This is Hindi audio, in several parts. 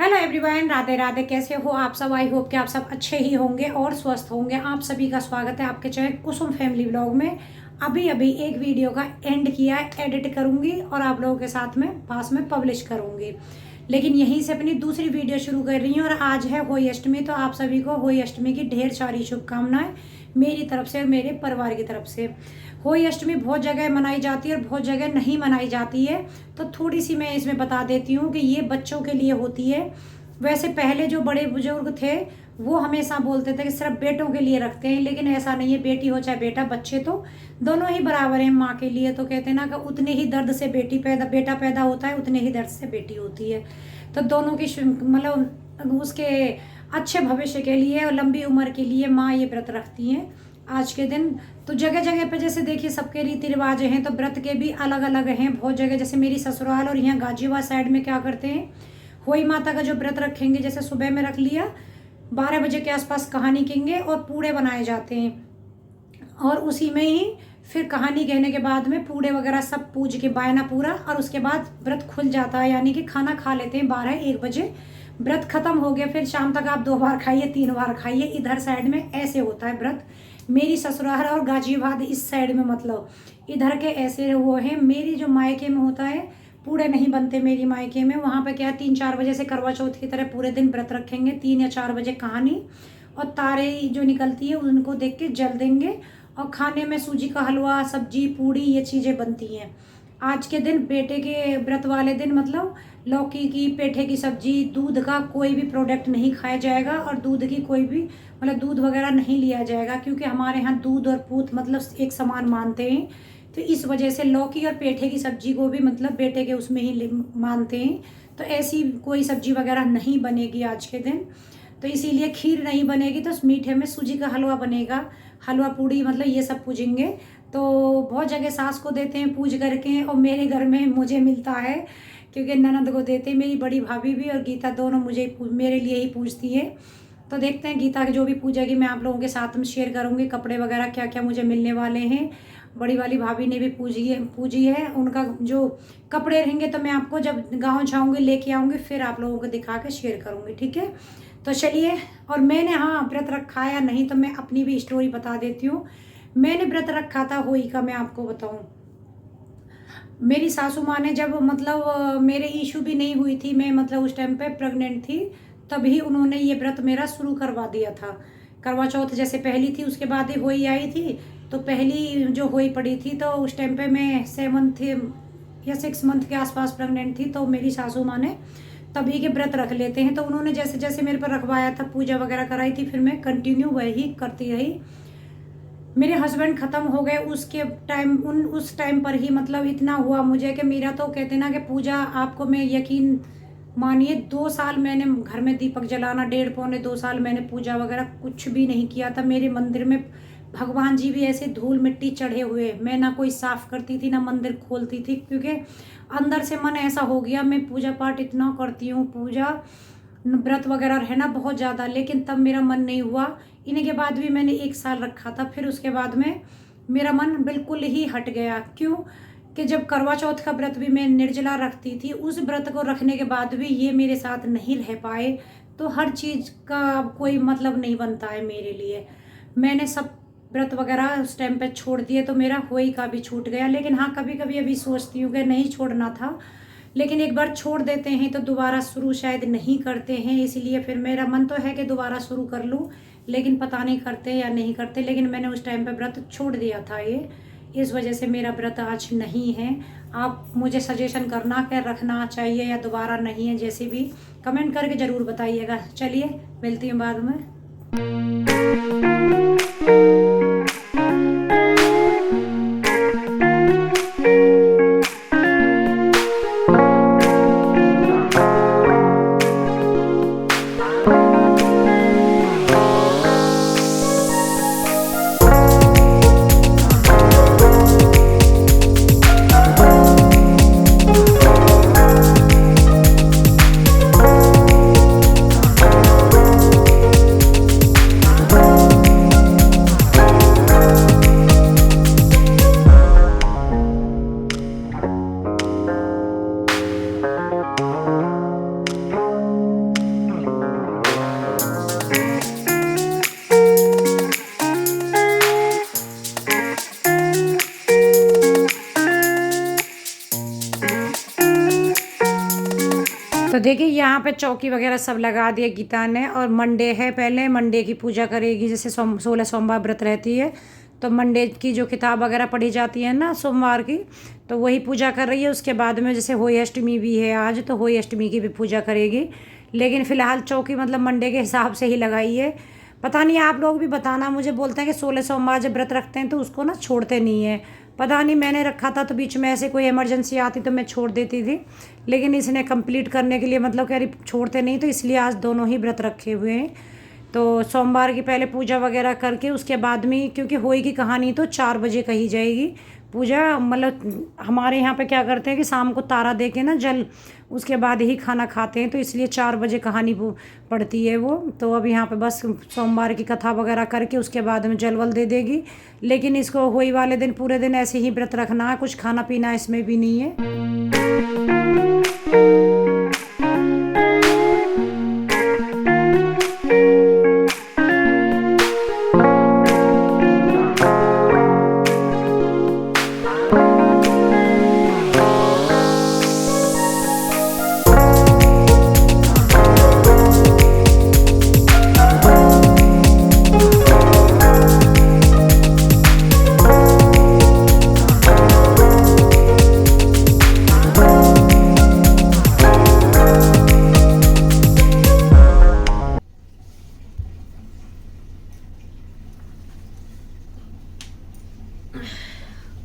Hello everyone, Radhe Radhe. कैसे हो आप सब? आई होप कि आप सब अच्छे ही होंगे और स्वस्थ होंगे। आप सभी का स्वागत है आपके चैनल कुसुम फैमिली व्लॉग में। अभी अभी एक वीडियो का एंड किया है, एडिट करूंगी और आप लोगों के साथ में पास में पब्लिश करूंगी। लेकिन यहीं से अपनी दूसरी वीडियो शुरू कर रही हूँ और आज है होली अष्टमी। तो आप सभी को होली अष्टमी की ढेर सारी शुभकामनाएं मेरी तरफ से और मेरे परिवार की तरफ से। होली अष्टमी बहुत जगह मनाई जाती है और बहुत जगह नहीं मनाई जाती है, तो थोड़ी सी मैं इसमें बता देती हूँ कि ये बच्चों के लिए होती है। वैसे पहले जो बड़े बुजुर्ग थे वो हमेशा बोलते थे कि सिर्फ बेटों के लिए रखते हैं, लेकिन ऐसा नहीं है। बेटी हो चाहे बेटा, बच्चे तो दोनों ही बराबर हैं माँ के लिए। तो कहते हैं ना कि उतने ही दर्द से बेटा पैदा होता है, उतने ही दर्द से बेटी होती है। तो दोनों की मतलब उसके अच्छे भविष्य के लिए और लंबी उम्र के लिए माँ ये व्रत रखती हैं आज के दिन। तो जगह जगह पे जैसे देखिए सबके रीति रिवाज हैं, तो व्रत के भी अलग अलग हैं बहुत जगह। जैसे मेरी ससुराल और यहाँ गाजियाबाद साइड में क्या करते हैं, होली माता का जो व्रत रखेंगे, जैसे सुबह में रख लिया, 12 बजे के आसपास कहानी कहेंगे और पूड़े बनाए जाते हैं। और उसी में ही फिर कहानी कहने के बाद में पूड़े वगैरह सब पूज के बायना पूरा, और उसके बाद व्रत खुल जाता है। यानी कि खाना खा लेते हैं 12-1 बजे, व्रत खत्म हो गया। फिर शाम तक आप 2 बार खाइए, 3 बार खाइए। इधर साइड में ऐसे होता है व्रत। मेरी ससुराल और गाजियाबाद इस साइड में मतलब इधर के ऐसे वो हैं। मेरी जो मायके में होता है पूरे नहीं बनते मेरी मायके में। वहाँ पे क्या है, 3-4 बजे से करवा चौथ की तरह पूरे दिन व्रत रखेंगे। 3 या 4 बजे कहानी और तारे जो निकलती है उनको देख के जल देंगे। और खाने में सूजी का हलवा, सब्जी, पूड़ी, ये चीज़ें बनती हैं। आज के दिन बेटे के व्रत वाले दिन मतलब लौकी की, पेठे की सब्जी, दूध का कोई भी प्रोडक्ट नहीं खाया जाएगा और दूध की कोई भी मतलब दूध वगैरह नहीं लिया जाएगा, क्योंकि हमारे यहाँ दूध और पूत मतलब एक समान मानते हैं। तो इस वजह से लौकी और पेठे की सब्जी को भी मतलब बेटे के उसमें ही मानते हैं। तो ऐसी कोई सब्जी वगैरह नहीं बनेगी आज के दिन। तो इसीलिए खीर नहीं बनेगी, तो मीठे में सूजी का हलवा बनेगा। हलवा पूड़ी मतलब ये सब पूजेंगे। तो बहुत जगह सास को देते हैं पूज करके, और मेरे घर में मुझे मिलता है क्योंकि ननद को देते हैं। मेरी बड़ी भाभी भी और गीता दोनों मुझे मेरे लिए ही पूजती है। तो देखते हैं गीता की जो भी पूजेगी मैं आप लोगों के साथ में शेयर करूँगी। कपड़े वगैरह क्या क्या मुझे मिलने वाले हैं। बड़ी वाली भाभी ने भी पूजी है। उनका जो कपड़े रहेंगे तो मैं आपको जब गांव जाऊंगी लेके आऊँगी, फिर आप लोगों को दिखा के शेयर करूँगी, ठीक है। तो चलिए, और मैंने हाँ व्रत रखा है या नहीं तो मैं अपनी भी स्टोरी बता देती हूँ। मैंने व्रत रखा था होली का, मैं आपको बताऊँ। मेरी सासू माँ ने जब मतलब मेरे इशू भी नहीं हुई थी, मैं मतलब उस टाइम पे प्रेग्नेंट थी, तभी उन्होंने ये व्रत मेरा शुरू करवा दिया था। करवा चौथ जैसे पहली थी, उसके बाद ही होली आई थी। तो पहली जो होली पड़ी थी तो उस टाइम पे मैं 7 या 6 मंथ के आसपास प्रेग्नेंट थी। तो मेरी सासू माँ ने तभी के व्रत रख लेते हैं। तो उन्होंने जैसे जैसे मेरे पर रखवाया था, पूजा वगैरह कराई थी, फिर मैं कंटिन्यू वही करती रही। मेरे हस्बैंड ख़त्म हो गए उसके टाइम, उस टाइम पर ही मतलब इतना हुआ मुझे कि मेरा तो कहते ना कि पूजा, आपको मैं यकीन मानिए 2 साल मैंने घर में दीपक जलाना, 1.5-2 साल मैंने पूजा वगैरह कुछ भी नहीं किया था। मेरे मंदिर में भगवान जी भी ऐसे धूल मिट्टी चढ़े हुए, मैं ना कोई साफ़ करती थी ना मंदिर खोलती थी, क्योंकि अंदर से मन ऐसा हो गया। मैं पूजा पाठ इतना करती हूँ, पूजा व्रत वगैरह रहना बहुत ज़्यादा, लेकिन तब मेरा मन नहीं हुआ। इन्हीं के बाद भी मैंने 1 साल रखा था, फिर उसके बाद में मेरा मन बिल्कुल ही हट गया। क्यों कि जब करवा चौथ का व्रत भी मैं निर्जला रखती थी, उस व्रत को रखने के बाद भी ये मेरे साथ नहीं रह पाए। तो हर चीज़ का कोई मतलब नहीं बनता है मेरे लिए। मैंने सब व्रत वगैरह उस टाइम पे छोड़ दिए, तो मेरा होली का भी छूट गया। लेकिन हाँ, कभी कभी अभी सोचती हूँ कि नहीं छोड़ना था, लेकिन एक बार छोड़ देते हैं तो दोबारा शुरू शायद नहीं करते हैं। इसलिए फिर मेरा मन तो है कि दोबारा शुरू कर लूँ, लेकिन पता नहीं करते या नहीं करते। लेकिन मैंने उस टाइम पे व्रत छोड़ दिया था, ये इस वजह से मेरा व्रत आज नहीं है। आप मुझे सजेशन करना कि रखना चाहिए या दोबारा नहीं है, जैसे भी कमेंट करके ज़रूर बताइएगा। चलिए मिलती हूँ बाद में। देखिए यहाँ पे चौकी वगैरह सब लगा दिया गीता ने, और मंडे है, पहले मंडे की पूजा करेगी। जैसे 16 सोमवार व्रत रहती है, तो मंडे की जो किताब वगैरह पढ़ी जाती है ना सोमवार की, तो वही पूजा कर रही है। उसके बाद में जैसे होली अष्टमी भी है आज, तो होली अष्टमी की भी पूजा करेगी। लेकिन फ़िलहाल चौकी मतलब मंडे के हिसाब से ही लगाई है। पता नहीं, आप लोग भी बताना मुझे। बोलते हैं कि 16 सोमवार जब व्रत रखते हैं तो उसको ना छोड़ते नहीं है। पता नहीं, मैंने रखा था तो बीच में ऐसे कोई इमरजेंसी आती तो मैं छोड़ देती थी, लेकिन इसने कंप्लीट करने के लिए मतलब कह रही छोड़ते नहीं, तो इसलिए आज दोनों ही व्रत रखे हुए हैं। तो सोमवार की पहले पूजा वगैरह करके उसके बाद में, क्योंकि होली की कहानी तो 4 बजे कही जाएगी पूजा। मतलब हमारे यहाँ पे क्या करते हैं कि शाम को तारा दे के ना जल, उसके बाद ही खाना खाते हैं, तो इसलिए 4 बजे कहानी पड़ती है वो। तो अब यहाँ पे बस सोमवार की कथा वगैरह करके उसके बाद में जल वल दे देगी। लेकिन इसको होली वाले दिन पूरे दिन ऐसे ही व्रत रखना है, कुछ खाना पीना इसमें भी नहीं है।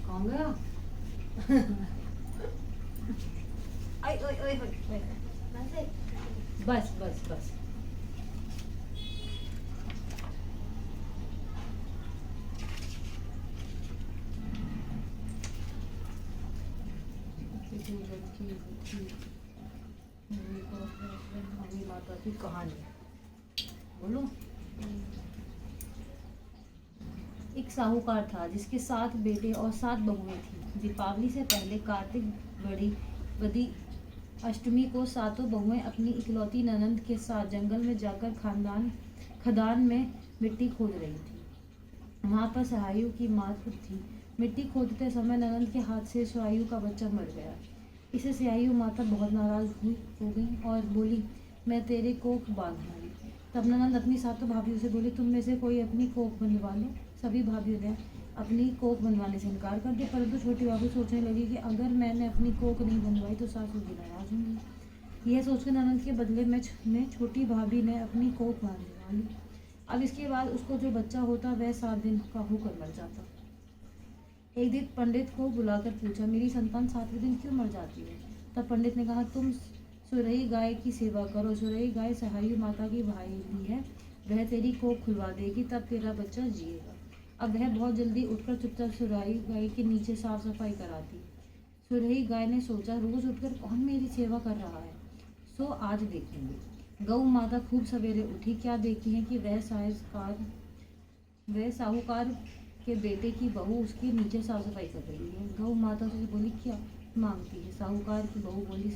कौन गया? आई ओए ओए ओए, बस बस बस। मम्मी माता की कहानी बोलो। एक साहूकार था जिसके 7 बेटे और 7 बहुएं थीं। दीपावली से पहले कार्तिक बड़ी बदी अष्टमी को सातों बहुएं अपनी इकलौती ननंद के साथ जंगल में जाकर खदान में मिट्टी खोद रही थी। वहां पर सहायु की माँ थी। मिट्टी खोदते समय ननंद के हाथ से सहायु का बच्चा मर गया। इसे सहायु माता बहुत नाराज हो गई और बोली, मैं तेरे कोख बांधूंगी। तब ननंद अपनी सातों भाभीयों से बोली, तुम में से कोई अपनी कोख बनवा लो। सभी भाभीयों ने अपनी कोख बनवाने से इनकार कर दिया, परंतु छोटी भाभी सोचने लगी कि अगर मैंने अपनी कोख नहीं बनवाई तो सासू जी नाराज होंगी। यह सोचकर ननंद के बदले में छोटी भाभी ने अपनी कोख बनवा ली। अब इसके बाद उसको जो बच्चा होता वह 7 दिन का होकर मर जाता। एक दिन पंडित को बुलाकर पूछा, मेरी संतान 7वें दिन क्यों मर जाती है? तब पंडित ने कहा, तुम सुरही गाय की सेवा करो। सुरही गाय सहायु माता की भाई है, वह तेरी कोख खुलवा देगी, तब तेरा बच्चा जिएगा। अब वह बहुत जल्दी उठकर चुपचाप सुरही गाय के नीचे साफ सफाई कराती। सुरही गाय ने सोचा, रोज उठकर कौन मेरी सेवा कर रहा है, सो आज देखेंगे। गौ माता खूब सवेरे उठी। क्या देखती है कि वह साहूकार के बेटे की बहू उसके नीचे साफ सफाई कर रही है। गौ माता से बोली, क्या मांगती है? साहूकार की बहू बोली,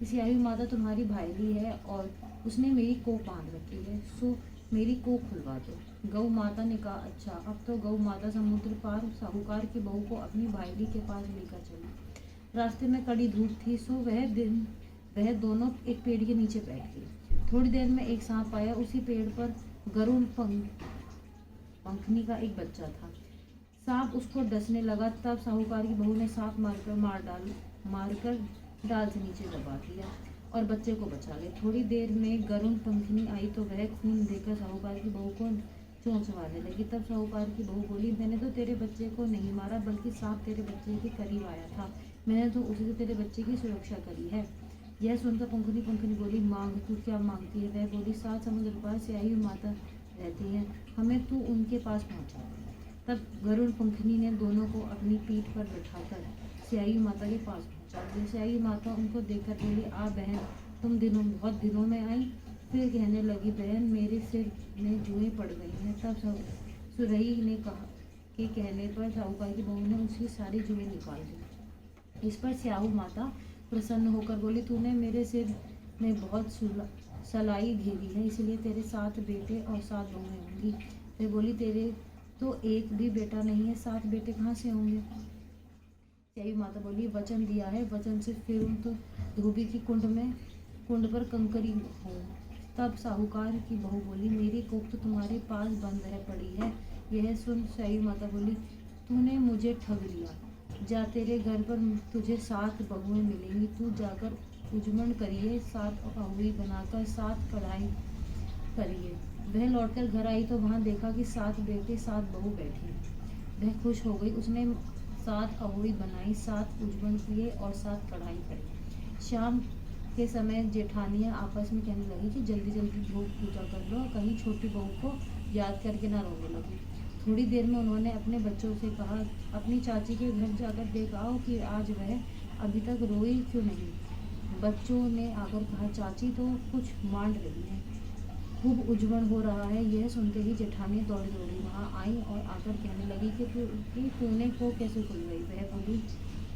सहायु माता तुम्हारी भाईली है और उसने मेरी कोख बांध रखी है, सो मेरी कोख खुलवा दो। गौ माता ने कहा, अच्छा। अब तो गौ माता समुद्र पार साहूकार की बहू को अपनी भाईली के पास लेकर चली। रास्ते में कड़ी धूप थी, सो वह दोनों एक पेड़ के नीचे बैठ गई। थोड़ी देर में एक सांप आया। उसी पेड़ पर गरुड़ पंखनी का एक बच्चा था। सांप उसको डसने लगा। तब साहूकार की बहू ने सांप मारकर डाल से नीचे दबा दिया और बच्चे को बचा लिया। थोड़ी देर में गरुड़ पंखनी आई तो वह खून देकर साहूकार की बहू को चोंच मारने लगी। तब साहूकार की बहू बोली, मैंने तो तेरे बच्चे को नहीं मारा, बल्कि सांप तेरे बच्चे के करीब आया था। मैंने तो उसी से तेरे बच्चे की सुरक्षा करी है। यह सुनकर पंखनी बोली, मांग, तू क्या मांगती है? वह बोली, 7 समुद्र पार सहायु माता रहती है, हमें तू उनके पास पहुँचा। तब गरुड़ पंखनी ने दोनों को अपनी पीठ पर बैठाकर सहायु माता के पास पहुँचा दिया। सहायु माता उनको देखकर बोली, आ बहन, तुम बहुत दिनों में आई। फिर कहने लगी, बहन, मेरे सिर में जुएं पड़ गई हैं। तब सुरही ने कहा कि कहने पर साहूकार की बहू ने उसकी सारी जुएं निकाल दी। इस पर सहायु माता प्रसन्न होकर बोली, तूने मेरे सिर में बहुत सलाई घेरी है, इसलिए तेरे 7 बेटे और 7 बहुएं होंगी। फिर बोली, तेरे तो एक भी बेटा नहीं है, 7 बेटे कहाँ से होंगे? सहायु माता बोली, वचन दिया है, वचन से फिरूं तो धोबी की कुंड में कुंड पर कंकरी हूँ। तब साहूकार की बहू बोली, मेरी कोख तो तुम्हारे पास बंद है पड़ी है। यह सुन स्याही माता बोली, तूने मुझे ठग लिया। जा, तेरे घर पर तुझे 7 बहुएं मिलेंगी। तू जाकर उजमण करिए, 7 अहुई बनाकर 7 कढ़ाई करिए। वह लौटकर घर आई तो वहाँ देखा कि 7 बेटे 7 बहू बैठी। वह खुश हो गई। उसने 7 अहुई बनाई, 7 उजमण किए और 7 कढ़ाई करी। शाम के समय जेठानियाँ आपस में कहने लगी कि जल्दी जल्दी धूप पूजा कर लो, कहीं छोटी बहू को याद करके ना रोने लगी। थोड़ी देर में उन्होंने अपने बच्चों से कहा, अपनी चाची के घर जाकर देख आओ कि आज वह अभी तक रोई क्यों नहीं। बच्चों ने आकर कहा, चाची तो कुछ मांड रही है, खूब उज्जवल हो रहा है। यह सुनते ही जेठानी दौड़ी दौड़ी वहाँ आई और आकर कहने लगी कि तूने को कैसे खुलवाई। वह बोली,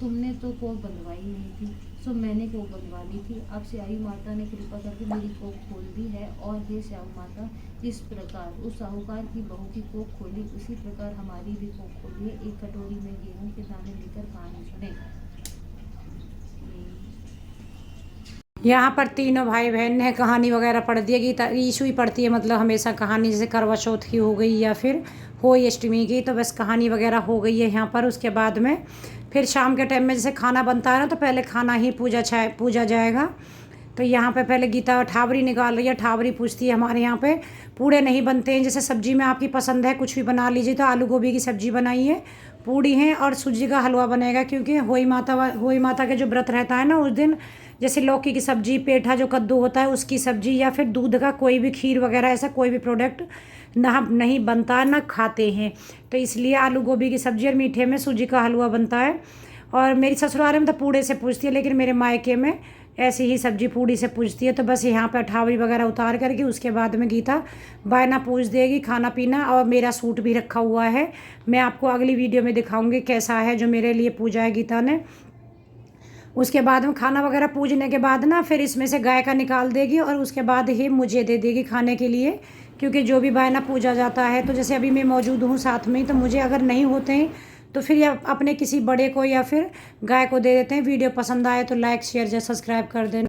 तुमने तो कोख बंधवाई नहीं थी, सो मैंने कोख बंधवा ली थी। अब स्याही माता ने कृपा करके मेरी कोख खोल दी है। और हे स्याही माता, जिस प्रकार उस साहूकार की बहू की कोख खोली, उसी प्रकार हमारी भी कोख खोलिए। एक कटोरी में गेहूं के दाने लेकर कहानी सुने। यहाँ पर तीनों भाई बहन ने कहानी वगैरह पढ़ दी है। गीता ईशु ही पढ़ती है, मतलब हमेशा कहानी, जैसे करवा चौथ की हो गई या फिर होली अष्टमी की, तो बस कहानी वगैरह हो गई है यहाँ पर। उसके बाद में फिर शाम के टाइम में जैसे खाना बनता है ना, तो पहले खाना ही पूजा जाएगा। तो यहाँ पे पहले गीता ठावरी निकाल रही है। ठावरी पूछती है, हमारे यहाँ पे पूड़े नहीं बनते हैं, जैसे सब्जी में आपकी पसंद है कुछ भी बना लीजिए। तो आलू गोभी की सब्जी बनाई है, पूड़ी है और सूजी का हलवा बनेगा, क्योंकि होई माता के जो व्रत रहता है ना, उस दिन जैसे लौकी की सब्जी, पेठा जो कद्दू होता है उसकी सब्जी, या फिर दूध का कोई भी खीर वगैरह ऐसा कोई भी प्रोडक्ट ना नहीं बनता, ना खाते हैं। तो इसलिए आलू गोभी की सब्जी और मीठे में सूजी का हलवा बनता है। और मेरी ससुराल में तो पूड़े से पूछती है, लेकिन मेरे मायके में ऐसी ही सब्जी पूड़ी से पूछती है। तो बस यहाँ पर अठावरी वगैरह उतार करके उसके बाद में गीता बायना पूछ देगी, खाना पीना। और मेरा सूट भी रखा हुआ है, मैं आपको अगली वीडियो में दिखाऊंगी कैसा है, जो मेरे लिए पूजा है गीता ने। उसके बाद में खाना वगैरह पूजने के बाद ना, फिर इसमें से गाय का निकाल देगी और उसके बाद ही मुझे दे देगी खाने के लिए, क्योंकि जो भी बायना पूजा जाता है, तो जैसे अभी मैं मौजूद हूँ साथ में, तो मुझे अगर नहीं होते हैं तो फिर या अपने किसी बड़े को या फिर गाय को दे देते हैं। वीडियो पसंद आए तो लाइक शेयर या सब्सक्राइब कर देना।